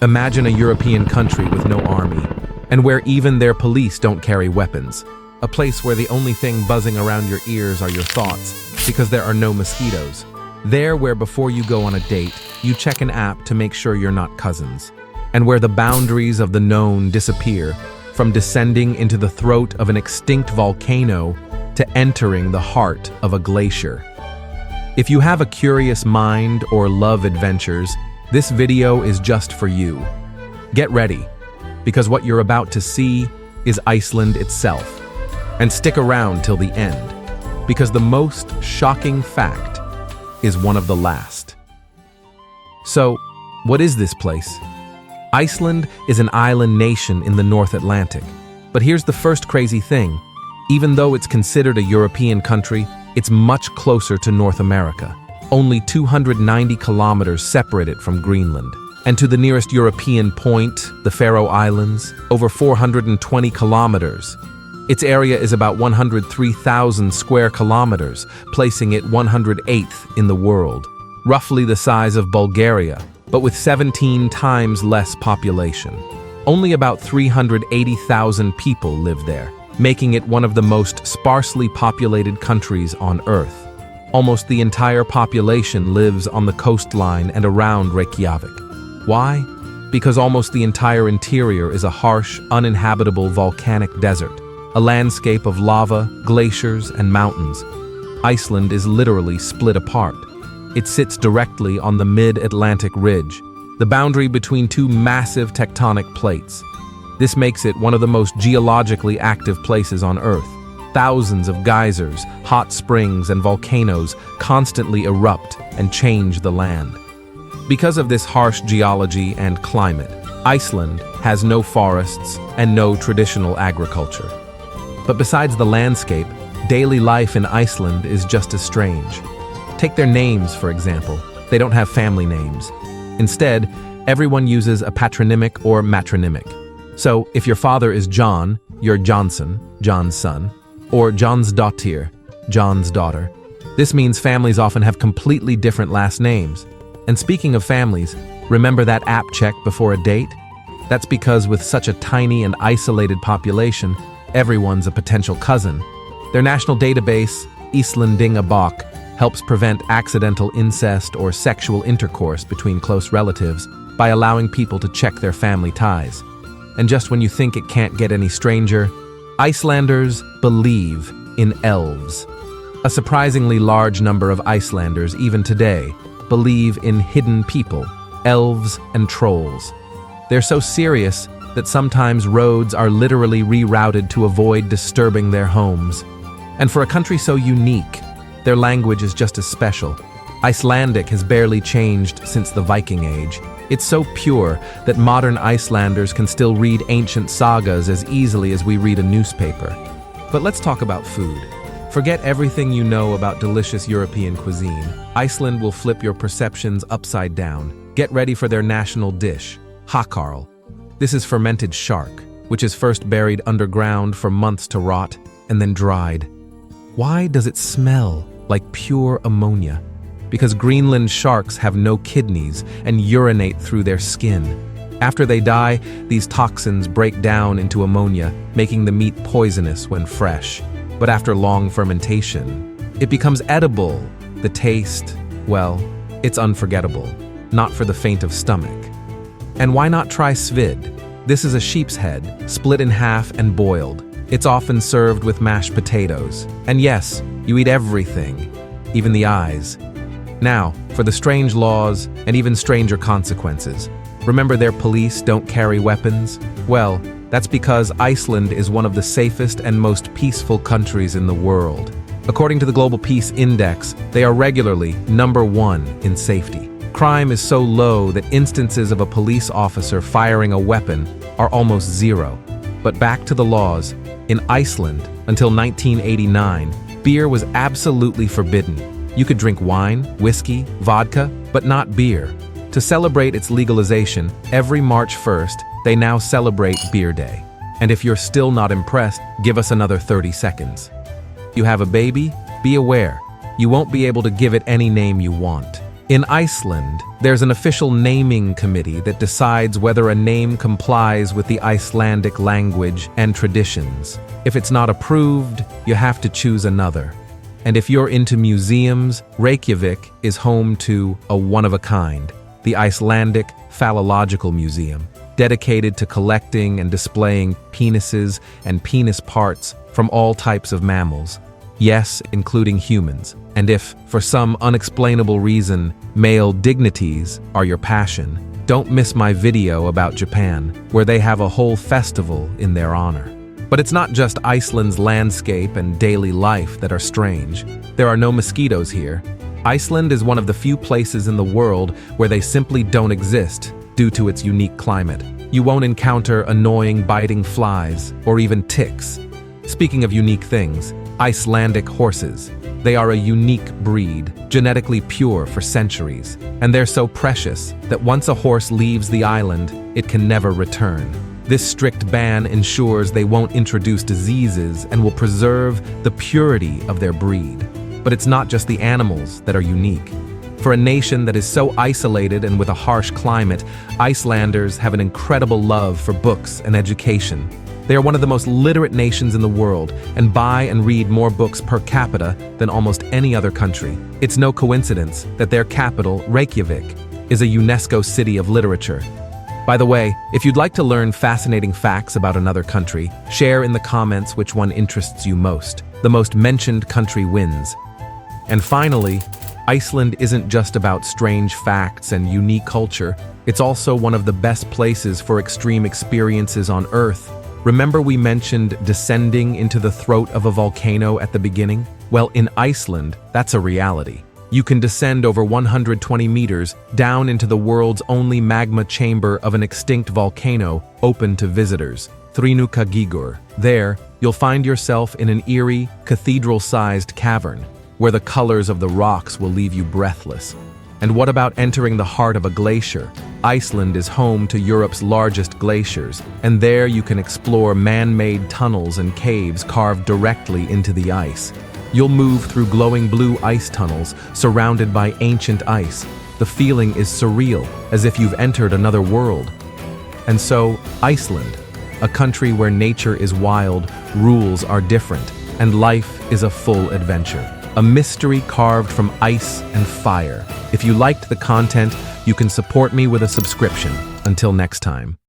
Imagine a European country with no army, and where even their police don't carry weapons. A place where the only thing buzzing around your ears are your thoughts, because there are no mosquitoes. There where before you go on a date, you check an app to make sure you're not cousins. And where the boundaries of the known disappear, from descending into the throat of an extinct volcano to entering the heart of a glacier. If you have a curious mind or love adventures, this video is just for you. Get ready, because what you're about to see is Iceland itself. And stick around till the end, because the most shocking fact is one of the last. So, what is this place? Iceland is an island nation in the North Atlantic. But here's the first crazy thing. Even though it's considered a European country, it's much closer to North America. Only 290 kilometers separate it from Greenland. And to the nearest European point, the Faroe Islands, over 420 kilometers. Its area is about 103,000 square kilometers, placing it 108th in the world. Roughly the size of Bulgaria, but with 17 times less population. Only about 380,000 people live there, making it one of the most sparsely populated countries on Earth. Almost the entire population lives on the coastline and around Reykjavik. Why? Because almost the entire interior is a harsh, uninhabitable volcanic desert, a landscape of lava, glaciers, and mountains. Iceland is literally split apart. It sits directly on the mid-Atlantic ridge, the boundary between two massive tectonic plates. This makes it one of the most geologically active places on Earth. Thousands of geysers, hot springs, and volcanoes constantly erupt and change the land. Because of this harsh geology and climate, Iceland has no forests and no traditional agriculture. But besides the landscape, daily life in Iceland is just as strange. Take their names, for example. They don't have family names. Instead, everyone uses a patronymic or matronymic. So, if your father is John, you're Johnson, John's son, or Jonsdottir, John's daughter. This means families often have completely different last names. And speaking of families, remember that app check before a date? That's because with such a tiny and isolated population, everyone's a potential cousin. Their national database, Icelandic, helps prevent accidental incest or sexual intercourse between close relatives by allowing people to check their family ties. And just when you think it can't get any stranger, Icelanders believe in elves. A surprisingly large number of Icelanders, even today, believe in hidden people, elves and trolls. They're so serious that sometimes roads are literally rerouted to avoid disturbing their homes. And for a country so unique, their language is just as special. Icelandic has barely changed since the Viking Age. It's so pure that modern Icelanders can still read ancient sagas as easily as we read a newspaper. But let's talk about food. Forget everything you know about delicious European cuisine. Iceland will flip your perceptions upside down. Get ready for their national dish, Hákarl. This is fermented shark, which is first buried underground for months to rot and then dried. Why does it smell like pure ammonia? Because Greenland sharks have no kidneys and urinate through their skin. After they die, these toxins break down into ammonia, making the meat poisonous when fresh. But after long fermentation, it becomes edible. The taste, well, it's unforgettable, not for the faint of stomach. And why not try svid? This is a sheep's head, split in half and boiled. It's often served with mashed potatoes. And yes, you eat everything, even the eyes. Now, for the strange laws and even stranger consequences. Remember their police don't carry weapons? Well, that's because Iceland is one of the safest and most peaceful countries in the world. According to the Global Peace Index, they are regularly #1 in safety. Crime is so low that instances of a police officer firing a weapon are almost zero. But back to the laws. In Iceland, until 1989, beer was absolutely forbidden. You could drink wine, whiskey, vodka, but not beer. To celebrate its legalization, every March 1st, they now celebrate Beer Day. And if you're still not impressed, give us another 30 seconds. You have a baby? Be aware. You won't be able to give it any name you want. In Iceland, there's an official naming committee that decides whether a name complies with the Icelandic language and traditions. If it's not approved, you have to choose another. And if you're into museums, Reykjavik is home to a one-of-a-kind, the Icelandic Phallological Museum, dedicated to collecting and displaying penises and penis parts from all types of mammals. Yes, including humans. And if, for some unexplainable reason, male dignities are your passion, don't miss my video about Japan, where they have a whole festival in their honor. But it's not just Iceland's landscape and daily life that are strange. There are no mosquitoes here. Iceland is one of the few places in the world where they simply don't exist due to its unique climate. You won't encounter annoying biting flies or even ticks. Speaking of unique things, Icelandic horses. They are a unique breed, genetically pure for centuries, and they're so precious that once a horse leaves the island, it can never return. This strict ban ensures they won't introduce diseases and will preserve the purity of their breed. But it's not just the animals that are unique. For a nation that is so isolated and with a harsh climate, Icelanders have an incredible love for books and education. They are one of the most literate nations in the world and buy and read more books per capita than almost any other country. It's no coincidence that their capital, Reykjavik, is a UNESCO City of Literature. By the way, if you'd like to learn fascinating facts about another country, share in the comments which one interests you most. The most mentioned country wins. And finally, Iceland isn't just about strange facts and unique culture. It's also one of the best places for extreme experiences on Earth. Remember we mentioned descending into the throat of a volcano at the beginning? Well, in Iceland, that's a reality. You can descend over 120 meters down into the world's only magma chamber of an extinct volcano open to visitors, Þrínúkagigur. There, you'll find yourself in an eerie, cathedral-sized cavern, where the colors of the rocks will leave you breathless. And what about entering the heart of a glacier? Iceland is home to Europe's largest glaciers, and there you can explore man-made tunnels and caves carved directly into the ice. You'll move through glowing blue ice tunnels surrounded by ancient ice. The feeling is surreal, as if you've entered another world. And so, Iceland, a country where nature is wild, rules are different, and life is a full adventure. A mystery carved from ice and fire. If you liked the content, you can support me with a subscription. Until next time.